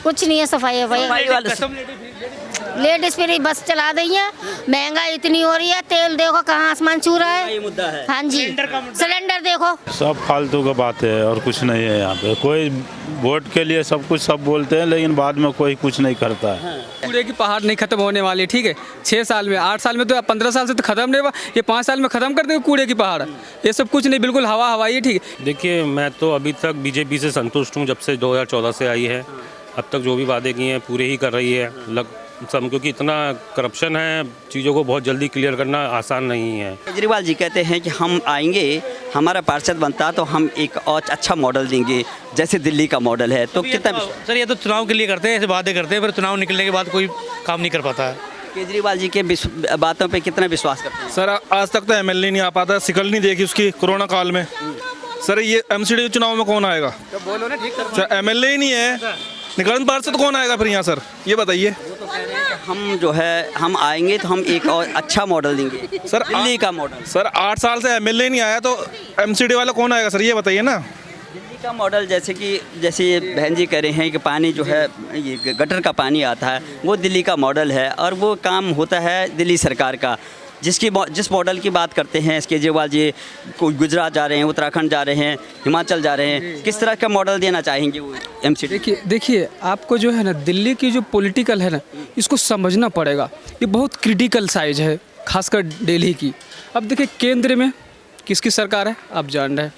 कुछ नहीं है सफाई लेडीज फ्री बस चला दी है। महंगाई इतनी हो रही है, तेल देखो कहाँ आसमान छू रहा है। ये मुद्दा है। हाँ जी, सिलेंडर देखो। सब फालतू का बात है और कुछ नहीं है यहाँ पे। कोई वोट के लिए सब कुछ सब बोलते हैं, लेकिन बाद में कोई कुछ नहीं करता है। कूड़े की पहाड़ नहीं खत्म होने वाली, ठीक है। 6 साल में, 8 साल में तो 15 साल से तो खत्म नहीं हुआ, ये 5 साल में खत्म कर देंगे कूड़े की पहाड़। ये सब कुछ नहीं, बिल्कुल हवा हवाई है, ठीक है। देखिए, मैं तो अभी तक बीजेपी से संतुष्ट हूँ। जब से 2014 से आई है, अब तक जो भी वादे किए हैं पूरे ही कर रही है सब, क्योंकि इतना करप्शन है, चीज़ों को बहुत जल्दी क्लियर करना आसान नहीं है। केजरीवाल जी कहते हैं कि हम आएंगे, हमारा पार्षद बनता तो हम एक और अच्छा मॉडल देंगे, जैसे दिल्ली का मॉडल है। तो कितना सर, ये तो चुनाव के लिए करते हैं, ऐसे वादे करते हैं, पर चुनाव निकलने के बाद कोई काम नहीं कर पाता है। केजरीवाल जी के बातों पे कितना विश्वास करते हैं? सर, आज तक तो एमएलए नहीं आ पाता, शिकल नहीं देखी उसकी कोरोना काल में। सर, ये एमसीडी चुनाव में कौन आएगा? तो बोलो ना, ठीक सर, एमएलए ही नहीं है, निगरान पार्षद कौन आएगा फिर यहाँ? सर ये बताइए। हम जो है हम आएंगे तो हम एक और अच्छा मॉडल देंगे, सर दिल्ली का मॉडल। सर 8 साल से एमएलए नहीं आया तो एमसीडी वाला कौन आएगा? सर ये बताइए ना। दिल्ली का मॉडल जैसे ये बहन जी कह रहे हैं कि पानी जो है, ये गटर का पानी आता है, वो दिल्ली का मॉडल है और वो काम होता है दिल्ली सरकार का। जिस मॉडल की बात करते हैं केजरीवाल जी, कोई गुजरात जा रहे हैं, उत्तराखंड जा रहे हैं, हिमाचल जा रहे हैं, किस तरह का मॉडल देना चाहेंगे वो एमसीडी? देखिए आपको जो है ना, दिल्ली की जो पॉलिटिकल है ना, इसको समझना पड़ेगा। ये बहुत क्रिटिकल साइज है, खासकर दिल्ली की। अब देखिए, केंद्र में किसकी सरकार है आप जान रहे हैं,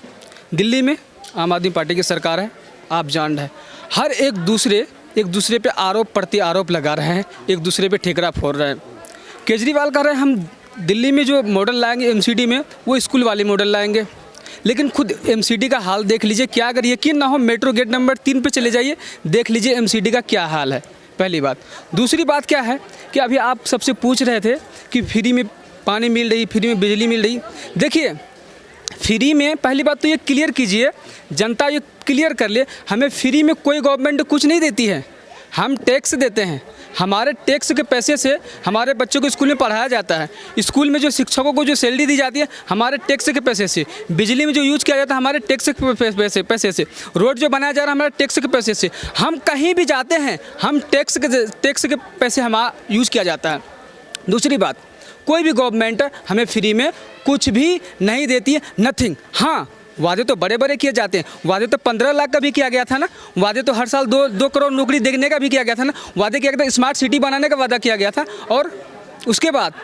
दिल्ली में आम आदमी पार्टी की सरकार है आप जान रहे हैं। हर एक दूसरे पे आरोप प्रति आरोप लगा रहे हैं, एक दूसरे पे ठेकरा फोड़ रहे हैं। केजरीवाल कह रहे हैं हम दिल्ली में जो मॉडल लाएंगे एमसीडी में, वो स्कूल वाली मॉडल लाएंगे, लेकिन खुद एमसीडी का हाल देख लीजिए। क्या अगर यकीन ना हो, मेट्रो गेट नंबर 3 पे चले जाइए, देख लीजिए एमसीडी का क्या हाल है। पहली बात। दूसरी बात क्या है कि अभी आप सबसे पूछ रहे थे कि फ्री में पानी मिल रही, फ्री में बिजली मिल रही। देखिए, फ्री में पहली बात तो ये क्लियर कीजिए, जनता ये क्लियर कर ले, हमें फ्री में कोई गवर्नमेंट कुछ नहीं देती है, हम टैक्स देते हैं। हमारे टैक्स के पैसे से हमारे बच्चों को स्कूल में पढ़ाया जाता है। स्कूल में जो शिक्षकों को जो सैलरी दी जाती है, हमारे टैक्स के पैसे से। बिजली में जो यूज़ किया जाता है, हमारे टैक्स के पैसे से। रोड जो बनाया जा रहा है, हमारे टैक्स के पैसे से। हम कहीं भी जाते हैं, हम टैक्स के पैसे हमारा यूज़ किया जाता है। दूसरी बात, कोई भी गवर्नमेंट हमें फ्री में कुछ भी नहीं देती है, नथिंग। हाँ, वादे तो बड़े बड़े किए जाते हैं। वादे तो 15 लाख का भी किया गया था ना। वादे तो हर साल 2 करोड़ नौकरी देने का भी किया गया था ना। वादे किया गया था, स्मार्ट सिटी बनाने का वादा किया गया था, और उसके बाद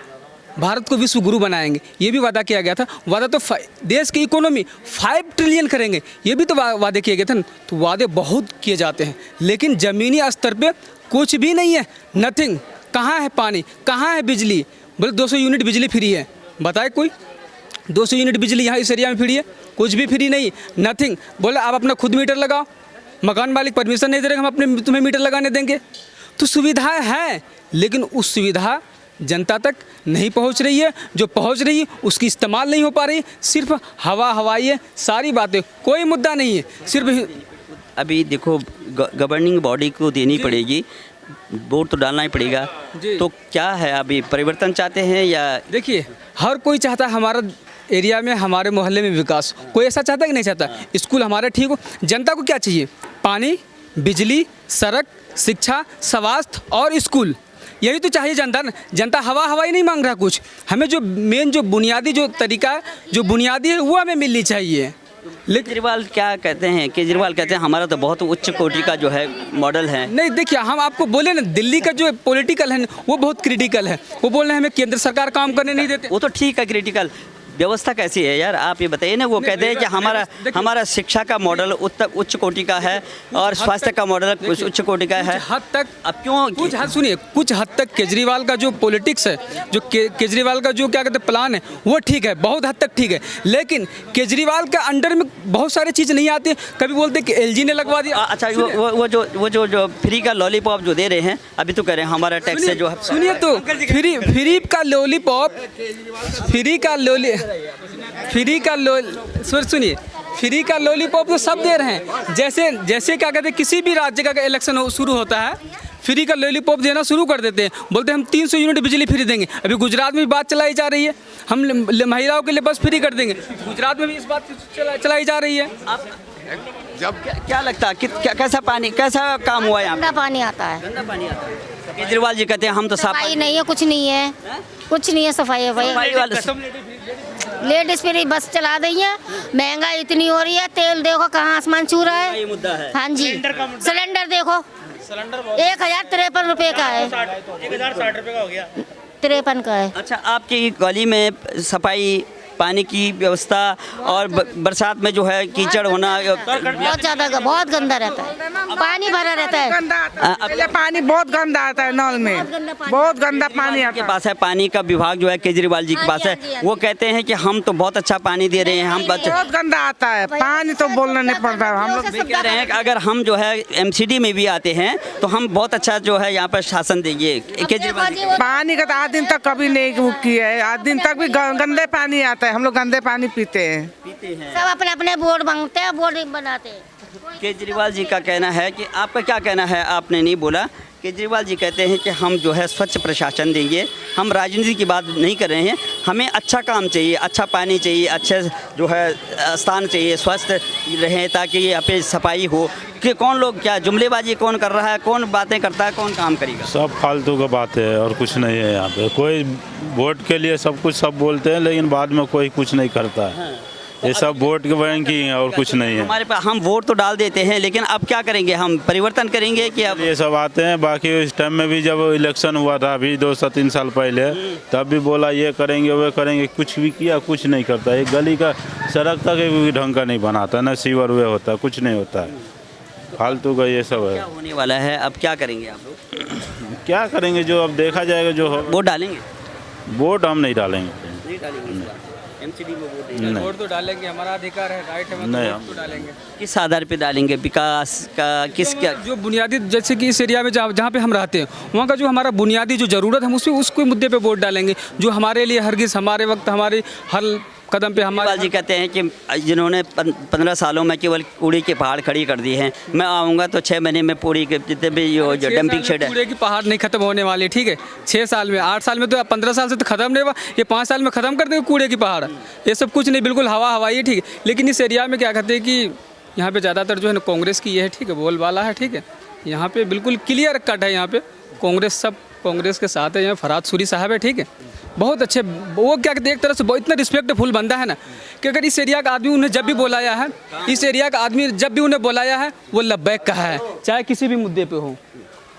भारत को विश्व गुरु बनाएंगे, ये भी वादा किया गया था। वादा तो देश की इकोनॉमी 5 ट्रिलियन करेंगे, ये भी तो वादे किए गए थे ना। तो वादे बहुत किए जाते हैं, लेकिन ज़मीनी स्तर पर कुछ भी नहीं है, नथिंग। कहाँ है पानी, कहाँ है बिजली? बोले 200 यूनिट बिजली फ्री है, बताए कोई? 200 यूनिट बिजली यहाँ इस एरिया में फ्री है? कुछ भी फ्री नहीं, नथिंग। बोले आप अपना खुद मीटर लगाओ, मकान मालिक परमिशन नहीं दे रहे, हम अपने तुम्हें मीटर लगाने देंगे। तो सुविधाएं हैं, लेकिन उस सुविधा जनता तक नहीं पहुंच रही है। जो पहुंच रही है उसकी इस्तेमाल नहीं हो पा रही। सिर्फ हवा हवाई है, सारी बातें, कोई मुद्दा नहीं है। सिर्फ अभी देखो, गवर्निंग बॉडी को देनी पड़ेगी, वोट तो डालना ही पड़ेगा। तो क्या है, अभी परिवर्तन चाहते हैं या? देखिए, हर कोई चाहता है हमारा एरिया में, हमारे मोहल्ले में विकास। कोई ऐसा चाहता है कि नहीं चाहता? स्कूल हमारे ठीक हो। जनता को क्या चाहिए? पानी, बिजली, सड़क, शिक्षा, स्वास्थ्य और स्कूल, यही तो चाहिए जनता ना। जनता हवा हवाई नहीं मांग रहा कुछ। हमें जो मेन जो बुनियादी जो तरीका है, जो बुनियादी है, वो हमें मिलनी चाहिए। केजरीवाल क्या कहते हैं? केजरीवाल कहते हैं हमारा तो बहुत उच्च कोटि का जो है मॉडल है। नहीं, देखिए, हम आपको बोले ना, दिल्ली का जो पॉलिटिकल है वो बहुत क्रिटिकल है। वो बोल रहे हैं हमें केंद्र सरकार काम करने नहीं देते। वो तो ठीक है, क्रिटिकल व्यवस्था कैसी है यार, आप ये बताइए ना। वो कहते हैं कि हमारा शिक्षा का मॉडल उच्च कोटि का है और स्वास्थ्य का मॉडल उच्च कोटि का है। हद तक अब क्यों? कुछ हद सुनिए, कुछ हद तक केजरीवाल का जो पॉलिटिक्स है, जो केजरीवाल का जो क्या कहते हैं प्लान है, वो ठीक है, बहुत हद तक ठीक है। लेकिन केजरीवाल के अंडर में बहुत सारी चीज़ नहीं आती। कभी बोलते कि एलजी ने लगवा दिया। अच्छा, वो जो फ्री का लॉलीपॉप जो दे रहे हैं, अभी तो कह रहे हैं हमारा टैक्स से जो। सुनिए तो, फ्री का लॉलीपॉप, सुनिए, फ्री का लॉलीपॉप तो सब दे रहे हैं। जैसे क्या कहते हैं, किसी भी राज्य का इलेक्शन शुरू होता है, फ्री का लॉलीपॉप देना शुरू कर देते हैं। बोलते हैं हम 300 यूनिट बिजली फ्री देंगे। अभी गुजरात में भी बात चलाई जा रही है, हम महिलाओं के लिए बस फ्री कर देंगे। गुजरात में भी इस बात चलाई जा रही है। क्या लगता है कि कैसा पानी, कैसा काम हुआ यहाँ गंदा पानी आता है, पे? गंदा पानी आता है। केजरीवाल जी कहते हैं हम तो साफ सफाई नहीं है, कुछ नहीं है, कुछ नहीं है सफाई सफाई वफाई। वाले लेडीज फ्री बस चला दी है, महंगाई इतनी हो रही है, तेल देखो कहाँ आसमान छू रहा ये है। मुद्दा है। हाँ जी, सिलेंडर देखो 1053 रुपए का है, 1060 रुपये का हो गया। 53 का है। अच्छा, आपकी गली में सफाई, पानी की व्यवस्था और बरसात में जो है कीचड़ होना, बहुत ज्यादा बहुत गंदा रहता है, पानी भरा रहता है। गंदा आता है, पहले पानी बहुत गंदा आता है नल में, बहुत गंदा पानी के आता है। पास है पानी का विभाग जो है केजरीवाल जी के हाँ पास जी, है, हाँ जी, हाँ वो कहते हैं कि हम तो बहुत अच्छा पानी दे रहे हैं, हम बहुत गंदा आता है पानी, तो बोलना नहीं पड़ता। हम लोग कह रहे हैं कि अगर हम जो है एमसीडी में भी आते हैं तो हम बहुत अच्छा जो है यहाँ पर शासन देंगे केजरीवाल जी। पानी का तो आज दिन तक कभी नहीं वो किया है, आज दिन तक भी गंदे पानी आता है, हम लोग गंदे पानी पीते हैं। सब अपने अपने बोर्ड मांगते हैं, बोर्ड बनाते हैं। केजरीवाल जी का कहना है कि आपका क्या कहना है, आपने नहीं बोला। केजरीवाल जी कहते हैं कि हम जो है स्वच्छ प्रशासन देंगे, हम राजनीति की बात नहीं कर रहे हैं, हमें अच्छा काम चाहिए, अच्छा पानी चाहिए, अच्छे जो है स्थान चाहिए, स्वस्थ रहें ताकि यहाँ पे सफाई हो। कि कौन लोग क्या जुमलेबाजी कौन कर रहा है, कौन बातें करता है, कौन काम करेगा? सब फालतू का बात है और कुछ नहीं है यहाँ पे। कोई वोट के लिए सब कुछ सब बोलते हैं लेकिन बाद में कोई कुछ नहीं करता है। ये सब वोट के बैंक ही है और कुछ नहीं है। हमारे पास हम वोट तो डाल देते हैं लेकिन अब क्या करेंगे, हम परिवर्तन करेंगे कि अब ये सब आते हैं। बाकी इस टाइम में भी जब इलेक्शन हुआ था अभी 2 से 3 साल पहले, तब भी बोला ये करेंगे वो करेंगे, कुछ भी किया, कुछ नहीं करता। एक गली का सड़क तक भी ढंग का नहीं बनाता, ना सीवर वे होता, कुछ नहीं होता है, फालतू का ये सब क्या है। होने वाला है, अब क्या करेंगे आप लोग? क्या करेंगे जो अब देखा जाएगा जो हो। वोट डालेंगे? वोट हम नहीं डालेंगे। नहीं डालेंगे इस बार? एमसीडी में वोट नहीं नहीं। वोट तो डालेंगे, हमारा अधिकार है, राइट है, नहीं, वोट तो डालेंगे। किस आधार पे डालेंगे, विकास का किस क्या? जो बुनियादी, जैसे कि इस एरिया में जहाँ पे हम रहते हैं वहाँ का जो हमारा बुनियादी जो ज़रूरत है हम उसके मुद्दे पे वोट डालेंगे, जो हमारे लिए हरगिज़ हमारे वक्त हमारे हर कदम पे हमारे। केजरीवाल जी कहते हैं कि जिन्होंने 15 सालों में केवल कूड़े के पहाड़ खड़ी कर दिए हैं, मैं आऊँगा तो 6 महीने में पूरी के जितने भी जो डंपिंग शेड है। कूड़े की पहाड़ नहीं खत्म होने वाली, ठीक है। 6 साल में, 8 साल में, तो 15 साल से तो खत्म नहीं हुआ, ये 5 साल में खत्म कर देंगे कूड़े की पहाड़। ये सब कुछ नहीं, बिल्कुल हवा हवाई है, ठीक है। लेकिन इस एरिया में क्या कहते हैं कि यहाँ पे ज़्यादातर जो है ना कांग्रेस की ये है, ठीक है, बोलबाला है, ठीक है। यहाँ पे बिल्कुल क्लियर कट है, यहाँ पे कांग्रेस, सब कांग्रेस के साथ है। यहाँ फरहाद सूरी साहब है, ठीक है, बहुत अच्छे। वो क्या कहते हैं, एक तरह से इतना रिस्पेक्टफुल बंदा है ना कि अगर इस एरिया का आदमी उन्हें जब भी बुलाया है, इस एरिया का आदमी जब भी उन्हें बुलाया है वो लब्बैक कहा है, चाहे किसी भी मुद्दे पे हो।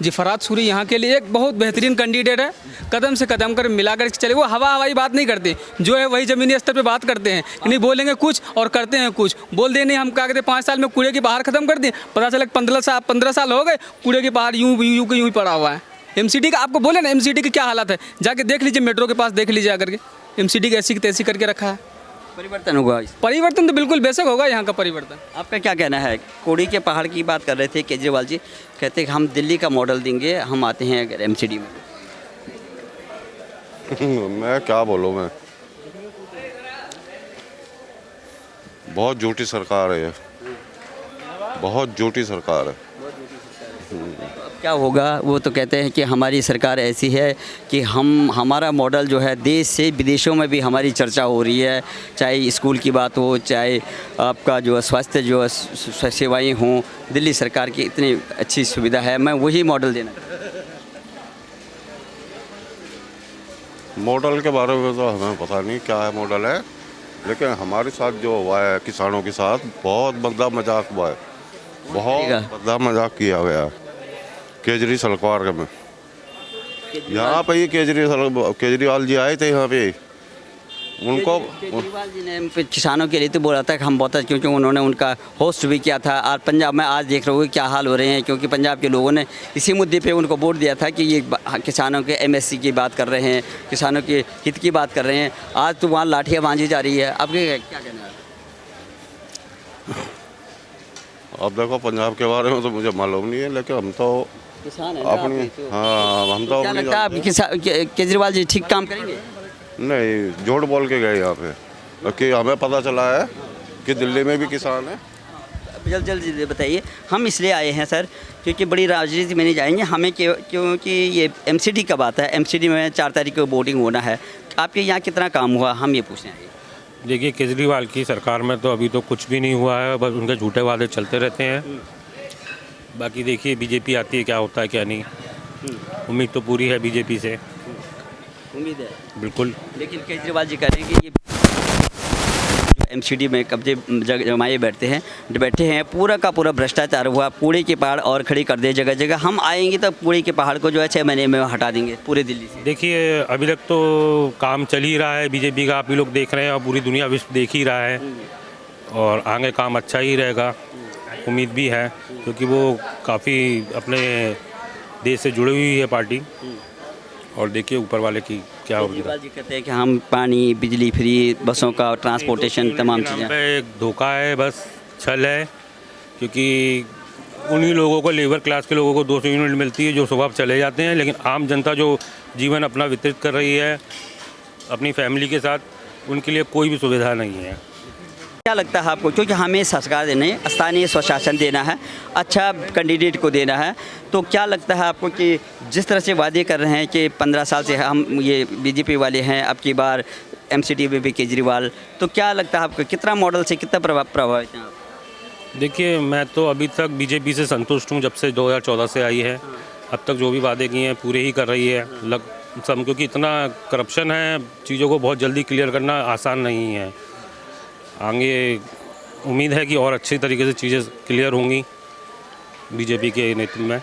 जी, फरहाद सूरी यहाँ के लिए एक बहुत बेहतरीन कैंडिडेट है, कदम से कदम कर मिलाकर चले। वो हवा हवाई बात नहीं करते, जो है वही ज़मीनी स्तर पे बात करते हैं, नहीं बोलेंगे कुछ और करते हैं कुछ। बोल दे नहीं, हम क्या कहते हैं 5 साल में कूड़े की पहाड़ खत्म कर दिए, पता चला 15 साल हो गए कूड़े की पहाड़ यूँ ही पड़ा हुआ है। एमसीडी का आपको बोले ना, एमसीडी की क्या हालत है, जाके देख लीजिए, मेट्रो के पास देख लीजिए आकर के, एमसीडी ऐसी की तैसी करके रखा है। परिवर्तन होगा? परिवर्तन तो बिल्कुल बेशक होगा यहाँ का परिवर्तन। आपका क्या कहना है? कूड़े के पहाड़ की बात कर रहे थे केजरीवाल जी, कहते हैं कि हम दिल्ली का मॉडल देंगे, हम आते हैं अगर एमसीडी में। मैं क्या बोलूँ, मैं बहुत झूठी सरकार है ये, बहुत झूठी सरकार है। क्या होगा? वो तो कहते हैं कि हमारी सरकार ऐसी है कि हमारा मॉडल जो है देश से विदेशों में भी हमारी चर्चा हो रही है, चाहे स्कूल की बात हो, चाहे आपका जो स्वास्थ्य जो सेवाएं हों, दिल्ली सरकार की इतनी अच्छी सुविधा है, मैं वही मॉडल देना। मॉडल के बारे में तो हमें पता नहीं क्या है मॉडल है, लेकिन हमारे साथ जो हुआ है किसानों के साथ बहुत बड़ा मजाक हुआ है, बहुत बड़ा मजाक किया गया है केजरी सरकार में। यहाँ पे ही केजरीवाल जी आए थे यहाँ पे, उनको केजरीवाल जी ने किसानों के लिए तो बोला था कि हम बहुत, क्योंकि उन्होंने उनका होस्ट भी किया था। और पंजाब में आज देख रहे हो क्या हाल हो रहे हैं, क्योंकि पंजाब के लोगों ने इसी मुद्दे पे उनको वोट दिया था कि ये किसानों के एमएसपी की बात कर रहे हैं, किसानों के हित की बात कर रहे हैं। आज तो वहाँ लाठियाँ बांधी जा रही है, आपके क्या कहना है? अब देखो पंजाब के बारे में तो मुझे मालूम नहीं है, लेकिन हम तो किसान है अपनी, हाँ हम तो क्या लगता है आप केजरीवाल जी ठीक काम करेंगे? नहीं, झूठ बोल के गए यहाँ पे, कि हमें पता चला है कि दिल्ली में भी किसान है। जल्दी बताइए। हम इसलिए आए हैं सर क्योंकि बड़ी राजनीति में नहीं जाएंगे, हमें क्योंकि ये एमसीडी का बात है, एमसीडी में 4 तारीख को वोटिंग होना है। आपके यहाँ कितना काम हुआ, हम ये पूछने आए। देखिए केजरीवाल की सरकार में तो अभी तो कुछ भी नहीं हुआ है, बस उनके झूठे वादे चलते रहते हैं। बाकी देखिए बीजेपी आती है क्या होता है क्या नहीं, उम्मीद तो पूरी है बीजेपी से, उम्मीद है। बिल्कुल। लेकिन केजरीवाल जी कह रहे हैं कि ये जो एमसीडी में कब्जे जमाए बैठे हैं, पूरा का पूरा भ्रष्टाचार हुआ, कूड़े के पहाड़ और खड़ी कर दिए जगह जगह। हम आएंगे तो कूड़े के पहाड़ को जो है 6 महीने में हटा देंगे पूरे दिल्ली से। देखिए अभी तक तो काम चल ही रहा है बीजेपी का, आप भी लोग देख रहे हैं और पूरी दुनिया विश्व देख ही रहा है, और आगे काम अच्छा ही रहेगा, उम्मीद भी है, क्योंकि वो काफ़ी अपने देश से जुड़ी हुई है पार्टी। और देखिए ऊपर वाले की क्या होगी। केजरीवाल जी कहते हैं कि हम पानी, बिजली फ्री, बसों का ट्रांसपोर्टेशन, तमाम चीज़ें पे एक धोखा है, बस छल है, क्योंकि उन्हीं लोगों को, लेबर क्लास के लोगों को 200 यूनिट मिलती है जो सुबह चले जाते हैं, लेकिन आम जनता जो जीवन अपना व्यतीत कर रही है अपनी फैमिली के साथ, उनके लिए कोई भी सुविधा नहीं है। क्या लगता है आपको, क्योंकि हमें सरकार देना है, स्थानीय स्वशासन देना है, अच्छा कैंडिडेट को देना है, तो क्या लगता है आपको कि जिस तरह से वादे कर रहे हैं कि 15 साल से हम ये बीजेपी वाले हैं, अब की बार एमसीडी में भी केजरीवाल, तो क्या लगता है आपको कितना मॉडल से कितना प्रभावित हैं आप? देखिए मैं तो अभी तक बीजेपी से संतुष्ट हूँ, जब से 2014 से आई है, अब तक जो भी वादे किए हैं पूरे ही कर रही है सब, क्योंकि इतना करप्शन है, चीज़ों को बहुत जल्दी क्लियर करना आसान नहीं है। आगे उम्मीद है कि और अच्छी तरीके से चीज़ें क्लियर होंगी बीजेपी के नेतृत्व में।